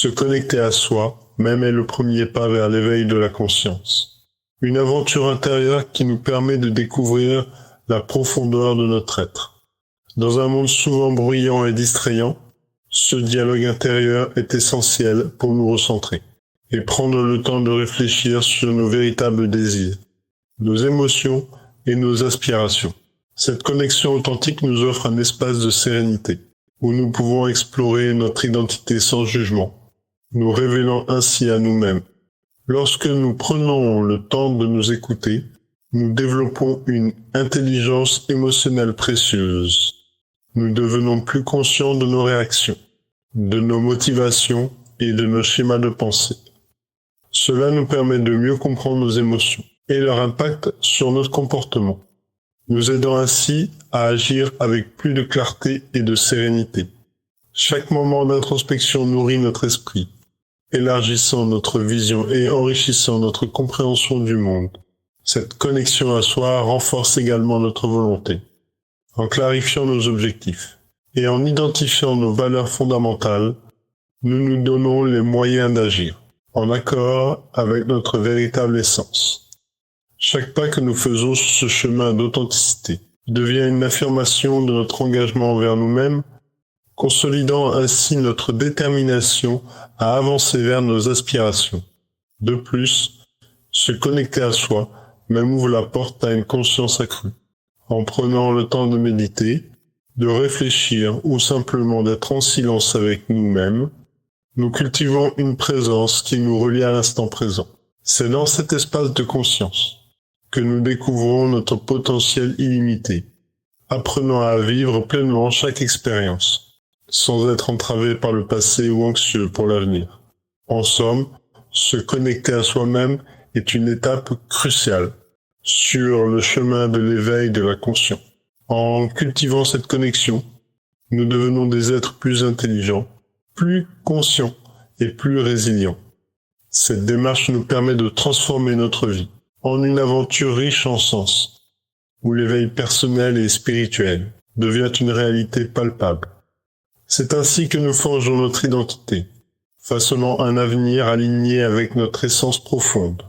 Se connecter à soi, même est le premier pas vers l'éveil de la conscience. Une aventure intérieure qui nous permet de découvrir la profondeur de notre être. Dans un monde souvent bruyant et distrayant, ce dialogue intérieur est essentiel pour nous recentrer et prendre le temps de réfléchir sur nos véritables désirs, nos émotions et nos aspirations. Cette connexion authentique nous offre un espace de sérénité où nous pouvons explorer notre identité sans jugement, nous révélant ainsi à nous-mêmes. Lorsque nous prenons le temps de nous écouter, nous développons une intelligence émotionnelle précieuse. Nous devenons plus conscients de nos réactions, de nos motivations et de nos schémas de pensée. Cela nous permet de mieux comprendre nos émotions et leur impact sur notre comportement, nous aidant ainsi à agir avec plus de clarté et de sérénité. Chaque moment d'introspection nourrit notre esprit, élargissant notre vision et enrichissant notre compréhension du monde. Cette connexion à soi renforce également notre volonté, en clarifiant nos objectifs et en identifiant nos valeurs fondamentales, nous nous donnons les moyens d'agir, en accord avec notre véritable essence. Chaque pas que nous faisons sur ce chemin d'authenticité devient une affirmation de notre engagement envers nous-mêmes, consolidant ainsi notre détermination à avancer vers nos aspirations. De plus, se connecter à soi même ouvre la porte à une conscience accrue. En prenant le temps de méditer, de réfléchir ou simplement d'être en silence avec nous-mêmes, nous cultivons une présence qui nous relie à l'instant présent. C'est dans cet espace de conscience que nous découvrons notre potentiel illimité, apprenant à vivre pleinement chaque expérience, sans être entravé par le passé ou anxieux pour l'avenir. En somme, se connecter à soi-même est une étape cruciale sur le chemin de l'éveil de la conscience. En cultivant cette connexion, nous devenons des êtres plus intelligents, plus conscients et plus résilients. Cette démarche nous permet de transformer notre vie en une aventure riche en sens, où l'éveil personnel et spirituel devient une réalité palpable. C'est ainsi que nous forgeons notre identité, façonnant un avenir aligné avec notre essence profonde.